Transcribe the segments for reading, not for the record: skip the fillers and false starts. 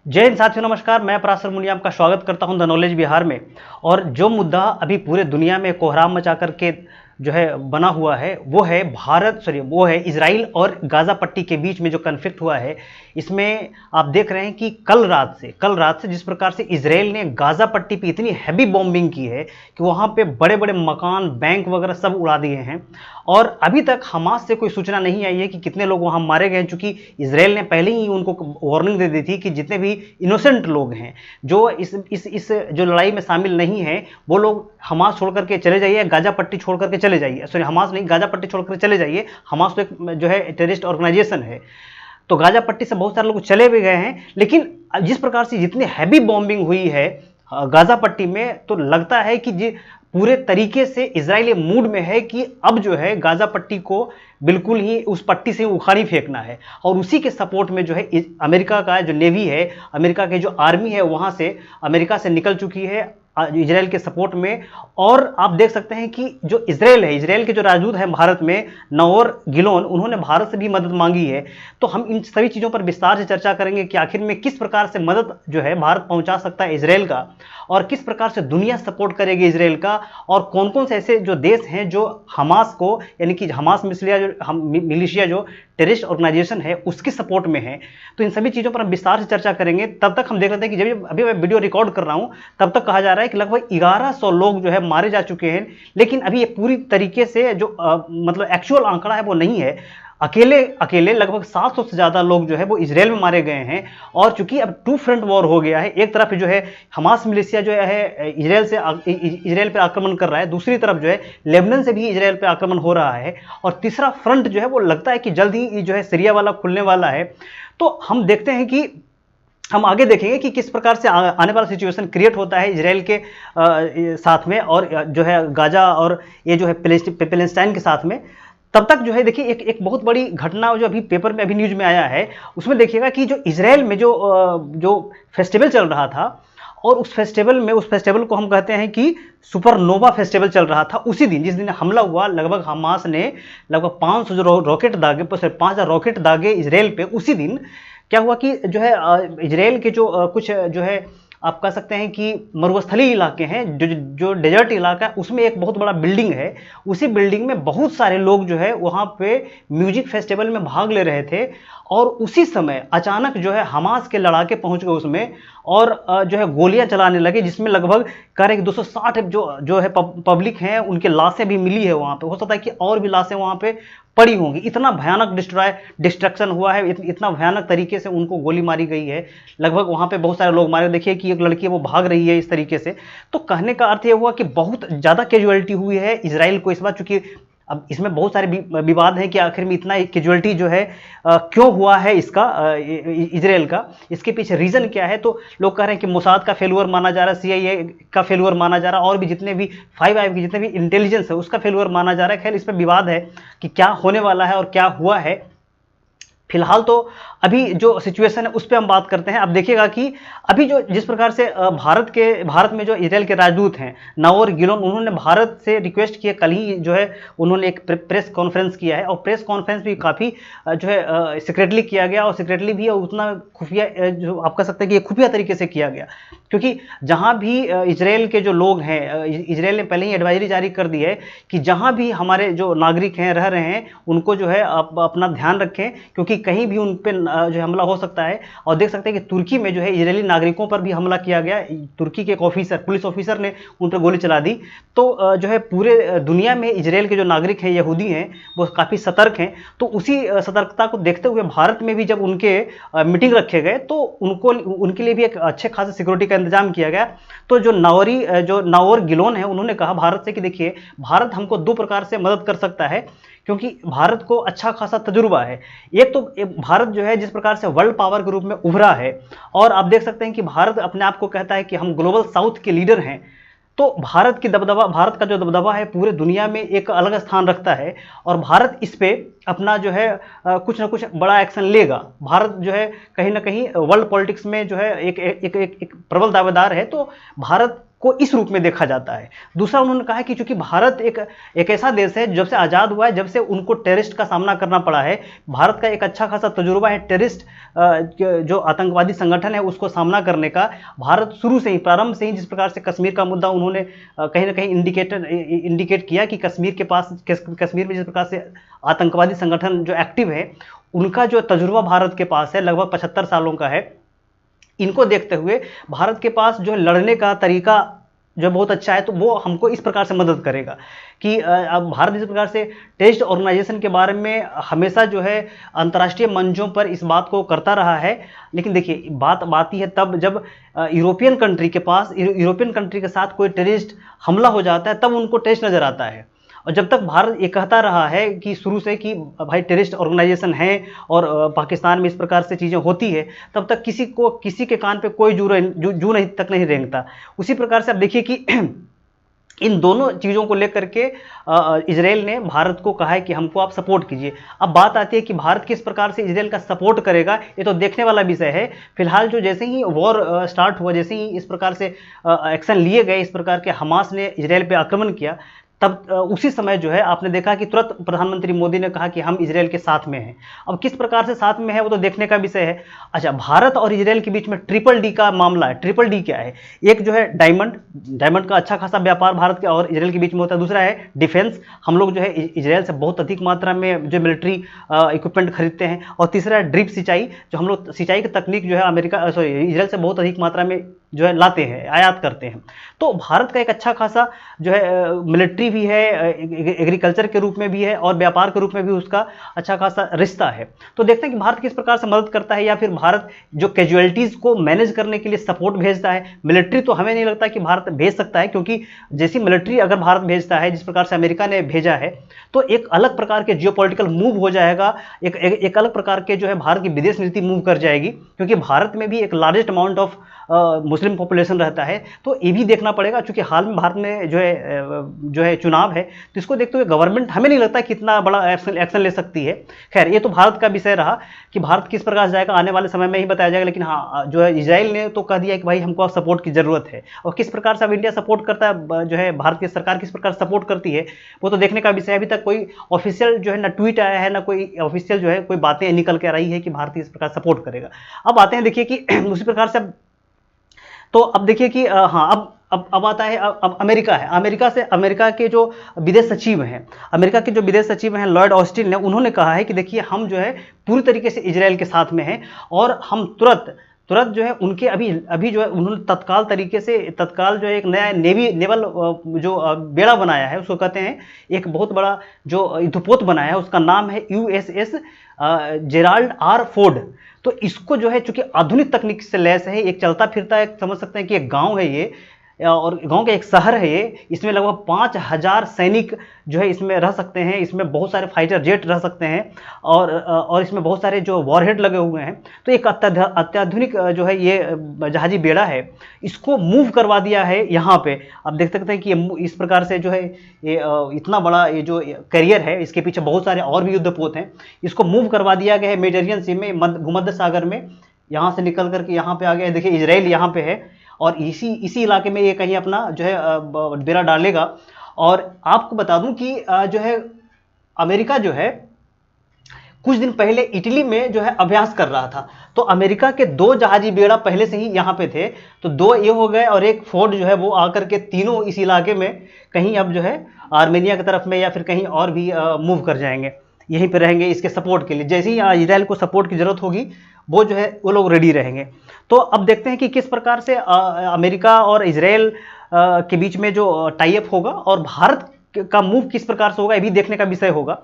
जय हिंद साथियों, नमस्कार। मैं पराशर मुनिया आपका स्वागत करता हूं द नॉलेज बिहार में। और जो मुद्दा अभी पूरे दुनिया में कोहराम मचा करके जो है बना हुआ है वो है इजराइल और गाजा पट्टी के बीच में जो कन्फ्लिक्ट हुआ है। इसमें आप देख रहे हैं कि कल रात से जिस प्रकार से इजराइल ने गाजा पट्टी पे इतनी हैवी बॉम्बिंग की है कि वहां पे बड़े बड़े मकान, बैंक वगैरह सब उड़ा दिए हैं। और अभी तक हमास से कोई सूचना नहीं आई है कि कितने लोग वहां मारे गए हैं, चूंकि इजराइल ने पहले ही उनको वार्निंग दे दी थी कि जितने भी इनोसेंट लोग हैं जो इस जो लड़ाई में शामिल नहीं है, वो लोग हमास छोड़ करके चले जाइए, गाजा पट्टी छोड़ करके चले जाइए। सॉरी, हमास नहीं, गाजा पट्टी छोड़ करके चले जाइए। हमास तो एक जो है टेररिस्ट ऑर्गेनाइजेशन है। तो गाजा पट्टी से बहुत सारे लोग चले भी गए हैं, लेकिन जिस प्रकार से जितनी हैवी बॉम्बिंग हुई है गाजा पट्टी में, तो लगता है कि पूरे तरीके से इजराइल मूड में है कि अब जो है गाजा पट्टी को बिल्कुल ही उस पट्टी से उखाड़ी फेंकना है। और उसी के सपोर्ट में जो है अमेरिका का जो नेवी है, अमेरिका की जो आर्मी है, वहां से अमेरिका से निकल चुकी है इजराइल के सपोर्ट में। और आप देख सकते हैं कि जो इजराइल है, इजराइल के जो राजदूत हैं भारत में, नाओर गिलोन, उन्होंने भारत से भी मदद मांगी है। तो हम इन सभी चीज़ों पर विस्तार से चर्चा करेंगे कि आखिर में किस प्रकार से मदद जो है भारत पहुंचा सकता है इजराइल का, और किस प्रकार से दुनिया सपोर्ट करेगी इजराइल का, और कौन कौन से ऐसे जो देश हैं जो हमास को, यानी कि हमास मिलिशिया जो टेररिस्ट ऑर्गेनाइजेशन है, उसके सपोर्ट में है। तो इन सभी चीज़ों पर हम विस्तार से चर्चा करेंगे। तब तक हम देख लेते हैं कि जब अभी मैं वीडियो रिकॉर्ड कर रहा हूं, तब तक कहा जा रहा है कि लगभग 1100 लोग जो है मारे जा चुके हैं। लेकिन अभी ये पूरी तरीके से जो मतलब एक्चुअल आंकड़ा है वो नहीं है। अकेले लगभग 700 से ज़्यादा लोग जो है वो इजराइल में मारे गए हैं। और चूंकि अब टू फ्रंट वॉर हो गया है, एक तरफ जो है हमास मिलिशिया जो है इजराइल पे आक्रमण कर रहा है, दूसरी तरफ जो है लेबनान से भी इजराइल पे आक्रमण हो रहा है, और तीसरा फ्रंट जो है वो लगता है कि जल्द ही जो है सीरिया वाला खुलने वाला है। तो हम देखते हैं कि हम आगे देखेंगे कि किस प्रकार से आने वाला सिचुएशन क्रिएट होता है इजराइल के साथ में, और जो है गाजा और ये जो है पैलेस्टाइन के साथ में। तब तक जो है देखिए एक बहुत बड़ी घटना जो अभी पेपर में, अभी न्यूज में आया है, उसमें देखिएगा कि जो इजराइल में जो फेस्टिवल चल रहा था, और उस फेस्टिवल को हम कहते हैं कि सुपरनोवा फेस्टिवल चल रहा था। उसी दिन, जिस दिन हमला हुआ, लगभग हमास ने लगभग 500 जो रॉकेट दागे, 5000 रॉकेट दागे इजराइल पे। उसी दिन क्या हुआ कि जो है इजराइल के जो कुछ जो है आप कह सकते हैं कि मरुस्थली इलाके हैं, जो डेजर्ट इलाका है, उसमें एक बहुत बड़ा बिल्डिंग है। उसी बिल्डिंग में बहुत सारे लोग जो है वहाँ पे म्यूजिक फेस्टिवल में भाग ले रहे थे, और उसी समय अचानक जो है हमास के लड़ाके पहुंच गए उसमें, और जो है गोलियां चलाने लगे, जिसमें लगभग कह रहे 260 जो है पब्लिक हैं, उनके लाशें भी मिली है वहाँ पे। हो सकता है कि और भी लाशें वहाँ पे पड़ी होंगी। इतना भयानक डिस्ट्रक्शन हुआ है, इतना भयानक तरीके से उनको गोली मारी गई है। लगभग वहाँ पे बहुत सारे लोग मारे। देखिए कि एक लड़की है वो भाग रही है इस तरीके से। तो कहने का अर्थ ये हुआ कि बहुत ज़्यादा कैजुअलिटी हुई है इजराइल को इस बार, चूंकि अब इसमें बहुत सारे विवाद हैं कि आखिर में इतना कैजुअलिटी जो है क्यों हुआ है इसका, इजराइल का, इसके पीछे रीज़न क्या है। तो लोग कह रहे हैं कि मोसाद का फेलुअर माना जा रहा है, CIA का फेलुअर माना जा रहा है, और भी जितने भी 5 आई के जितने भी इंटेलिजेंस है उसका फेलुअर माना जा रहा है। खैर, इस पर विवाद है कि क्या होने वाला है और क्या हुआ है। फिलहाल तो अभी जो सिचुएशन है उस पर हम बात करते हैं। अब देखिएगा कि अभी जो जिस प्रकार से भारत में जो इजराइल के राजदूत हैं नाओर गिलोन, उन्होंने भारत से रिक्वेस्ट किया। कल ही जो है उन्होंने एक प्रेस कॉन्फ्रेंस किया है, और प्रेस कॉन्फ्रेंस भी काफ़ी जो है सीक्रेटली किया गया, और सीक्रेटली भी उतना खुफिया, जो आप कह सकते हैं कि खुफिया तरीके से किया गया। क्योंकि जहाँ भी इजराइल के जो लोग हैं, इजराइल ने पहले ही एडवाइजरी जारी कर दी है कि जहाँ भी हमारे जो नागरिक हैं रह रहे हैं, उनको जो है अपना ध्यान रखें, क्योंकि कहीं भी उन पर जो हमला हो सकता है। और देख सकते हैं कि तुर्की में जो है इजरायली नागरिकों पर भी हमला किया गया। तुर्की के एक पुलिस ऑफिसर ने उन पर गोली चला दी। तो जो है पूरे दुनिया में इजराइल के जो नागरिक हैं, यहूदी हैं, वो काफ़ी सतर्क हैं। तो उसी सतर्कता को देखते हुए भारत में भी जब उनके मीटिंग रखे गए, तो उनके लिए भी एक अच्छे खासे सिक्योरिटी का इंतजाम किया गया। तो जो नाओर गिलोन है, उन्होंने कहा भारत से कि देखिए, भारत हमको 2 प्रकार से मदद कर सकता है, क्योंकि भारत को अच्छा खासा तजुर्बा है। एक तो भारत जो है जिस प्रकार से वर्ल्ड पावर के रूप में उभरा है, और आप देख सकते हैं कि भारत अपने आप को कहता है कि हम ग्लोबल साउथ के लीडर हैं। तो भारत का जो दबदबा है पूरे दुनिया में एक अलग स्थान रखता है, और भारत इस पे अपना जो है कुछ ना कुछ बड़ा एक्शन लेगा। भारत जो है कहीं ना कहीं वर्ल्ड पॉलिटिक्स में जो है एक प्रबल दावेदार है। तो भारत को इस रूप में देखा जाता है। दूसरा उन्होंने कहा कि चूंकि भारत एक ऐसा देश है जब से आज़ाद हुआ है, जब से उनको टेररिस्ट का सामना करना पड़ा है, भारत का एक अच्छा खासा तजुर्बा है टेररिस्ट जो आतंकवादी संगठन है उसको सामना करने का। भारत शुरू से ही, प्रारंभ से ही, जिस प्रकार से कश्मीर का मुद्दा उन्होंने कहीं ना कहीं इंडिकेट किया कि कश्मीर में जिस प्रकार से आतंकवादी संगठन जो एक्टिव है, उनका जो तजुर्बा भारत के पास है लगभग 75 सालों का है। इनको देखते हुए भारत के पास जो है लड़ने का तरीका जो बहुत अच्छा है, तो वो हमको इस प्रकार से मदद करेगा कि अब भारत जिस प्रकार से टेररिस्ट ऑर्गेनाइजेशन के बारे में हमेशा जो है अंतर्राष्ट्रीय मंचों पर इस बात को करता रहा है। लेकिन देखिए बात आती है तब जब यूरोपियन कंट्री के साथ कोई टेररिस्ट हमला हो जाता है, तब उनको टेररिस्ट नज़र आता है। और जब तक भारत ये कहता रहा है कि शुरू से कि भाई टेररिस्ट ऑर्गेनाइजेशन है और पाकिस्तान में इस प्रकार से चीज़ें होती है, तब तक किसी के कान पे कोई जू नहीं तक नहीं रेंगता। उसी प्रकार से अब देखिए कि इन दोनों चीज़ों को लेकर के इजराइल ने भारत को कहा है कि हमको आप सपोर्ट कीजिए। अब बात आती है कि भारत किस प्रकार से इजराइल का सपोर्ट करेगा, ये तो देखने वाला विषय है। फिलहाल जो जैसे ही वॉर स्टार्ट हुआ, जैसे ही इस प्रकार से एक्शन लिए गए, इस प्रकार के हमास ने इजराइल पे आक्रमण किया, तब उसी समय जो है आपने देखा कि तुरंत प्रधानमंत्री मोदी ने कहा कि हम इजराइल के साथ में हैं। अब किस प्रकार से साथ में है वो तो देखने का विषय है। अच्छा, भारत और इजराइल के बीच में ट्रिपल डी का मामला है। ट्रिपल डी क्या है? एक जो है डायमंड का अच्छा खासा व्यापार भारत के और इजराइल के बीच में होता है। दूसरा है डिफेंस, हम लोग जो है इजराइल से बहुत अधिक मात्रा में जो मिलिट्री इक्विपमेंट खरीदते हैं। और तीसरा है ड्रिप सिंचाई, जो हम लोग सिंचाई की तकनीक जो है इजराइल से बहुत अधिक मात्रा में जो है लाते हैं, आयात करते हैं। तो भारत का एक अच्छा खासा जो है मिलिट्री भी है, एग्रीकल्चर के रूप में भी है और व्यापार के रूप में भी उसका अच्छा खासा रिश्ता है। तो देखते हैं कि भारत किस प्रकार से मदद करता है, या फिर भारत जो कैजुअलिटीज़ को मैनेज करने के लिए सपोर्ट भेजता है। मिलिट्री तो हमें नहीं लगता कि भारत भेज सकता है, क्योंकि जैसी मिलिट्री अगर भारत भेजता है जिस प्रकार से अमेरिका ने भेजा है, तो एक अलग प्रकार के जियोपॉलिटिकल मूव हो जाएगा, एक अलग प्रकार के जो है भारत की विदेश नीति मूव कर जाएगी, क्योंकि भारत में भी एक largest amount of Muslim population रहता है। तो ये भी देखना पड़ेगा, क्योंकि हाल में भारत में जो है चुनाव है, तो इसको देखते हुए गवर्नमेंट हमें नहीं लगता कि इतना बड़ा एक्शन ले सकती है। खैर, ये तो भारत का विषय रहा कि भारत किस प्रकार से जाएगा, आने वाले समय में ही बताया जाएगा। लेकिन हाँ, जो है इजराइल ने तो कह दिया कि भाई हमको सपोर्ट की जरूरत है, और किस प्रकार से अब इंडिया सपोर्ट करता है, जो है भारत की सरकार किस प्रकार सपोर्ट करती है, वो तो देखने का विषय है। अभी तक कोई ऑफिशियल जो है ना ट्वीट आया है, ना कोई ऑफिशियल जो है कोई बातें निकल के आ रही है कि भारत इस प्रकार सपोर्ट करेगा। अब आते हैं देखिए कि उसी प्रकार से तो अब देखिए कि हाँ, अब आता है, अब अमेरिका है। अमेरिका के जो विदेश सचिव हैं लॉयड ऑस्टिन ने, उन्होंने कहा है कि देखिए हम जो है पूरी तरीके से इजराइल के साथ में हैं, और हम तुरंत जो है उनके अभी जो है उन्होंने तत्काल जो है एक नया नेवल जो बेड़ा बनाया है, उसको कहते हैं, एक बहुत बड़ा जो युद्धपोत बनाया है, उसका नाम है USS जेराल्ड आर फोर्ड। तो इसको जो है चूंकि आधुनिक तकनीक से लैस है, एक चलता फिरता है, समझ सकते हैं कि एक गांव है ये, और गांव का एक शहर है ये। इसमें लगभग 5000 सैनिक जो है इसमें रह सकते हैं। इसमें बहुत सारे फाइटर जेट रह सकते हैं, और इसमें बहुत सारे जो वॉरहेड लगे हुए हैं। तो एक अत्याधुनिक जो है ये जहाजी बेड़ा है, इसको मूव करवा दिया है यहाँ पे। आप देख सकते हैं कि इस प्रकार से जो है ये इतना बड़ा ये जो कैरियर है, इसके पीछे बहुत सारे और भी युद्धपोत हैं। इसको मूव करवा दिया गया है मेडिटेरियन सी में, भूमध्य सागर में, यहाँ से निकल करके यहाँ पे आ गया है। देखिए इजराइल यहाँ पे है, और इसी इलाके में ये कहीं अपना जो है डेरा डालेगा। और आपको बता दूं कि जो है अमेरिका जो है कुछ दिन पहले इटली में जो है अभ्यास कर रहा था। तो अमेरिका के 2 जहाजी बेड़ा पहले से ही यहाँ पे थे, तो 2 ये हो गए, और एक फोर्ड जो है वो आकर के तीनों इस इलाके में कहीं अब जो है आर्मेनिया की तरफ में या फिर कहीं और भी मूव कर जाएंगे, यहीं पे रहेंगे इसके सपोर्ट के लिए। जैसे ही इजराइल को सपोर्ट की जरूरत होगी, वो जो है वो लोग रेडी रहेंगे। तो अब देखते हैं कि किस प्रकार से अमेरिका और इजराइल के बीच में जो टाई अप होगा, और भारत का मूव किस प्रकार से होगा, ये भी देखने का विषय होगा।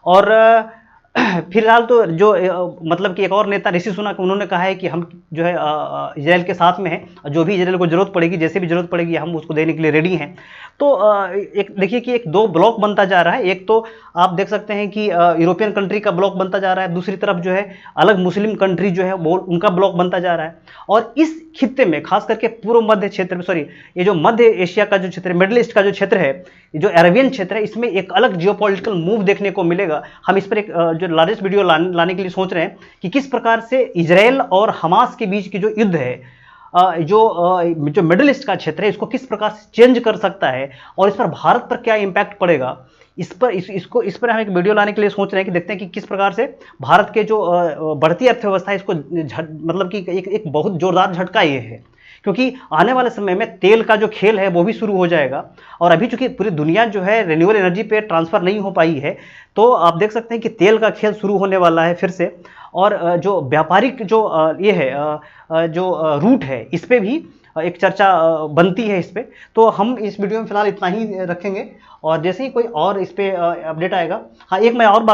और फिलहाल तो जो मतलब कि एक और नेता ऋषि सुनक, उन्होंने कहा है कि हम जो है इजराइल के साथ में हैं, जो भी इजराइल को जरूरत पड़ेगी, जैसे भी जरूरत पड़ेगी, हम उसको देने के लिए रेडी हैं। तो एक देखिए कि एक 2 ब्लॉक बनता जा रहा है। एक तो आप देख सकते हैं कि यूरोपियन कंट्री का ब्लॉक बनता जा रहा है, दूसरी तरफ जो है अलग मुस्लिम कंट्री जो है वो उनका ब्लॉक बनता जा रहा है। और इस खित्ते में खास करके पूर्व मध्य क्षेत्र में, ये जो मध्य एशिया का जो क्षेत्र, मिडिल ईस्ट का जो क्षेत्र है, जो अरेबियन क्षेत्र है, इसमें एक अलग जियोपॉलिटिकल मूव देखने को मिलेगा। हम इस पर एक जो लार्जेस्ट वीडियो लाने के लिए सोच रहे हैं कि किस प्रकार से इजराइल और हमास के बीच की जो युद्ध है, जो मिडिल ईस्ट का क्षेत्र है इसको किस प्रकार से चेंज कर सकता है और इस पर भारत पर क्या इम्पैक्ट पड़ेगा, इस पर हम एक वीडियो लाने के लिए सोच रहे हैं कि देखते हैं कि किस प्रकार से भारत के जो बढ़ती अर्थव्यवस्था है इसको मतलब कि एक बहुत जोरदार झटका ये है, क्योंकि आने वाले समय में तेल का जो खेल है वो भी शुरू हो जाएगा। और अभी चूंकि पूरी दुनिया जो है रिन्यूएबल एनर्जी पे ट्रांसफर नहीं हो पाई है, तो आप देख सकते हैं कि तेल का खेल शुरू होने वाला है फिर से। और जो व्यापारिक जो ये है जो रूट है इस पे भी एक चर्चा बनती है इस पे। तो हम इस वीडियो में फिलहाल इतना ही रखेंगे और जैसे ही कोई और इस पे अपडेट आएगा, हाँ एक मैं और बात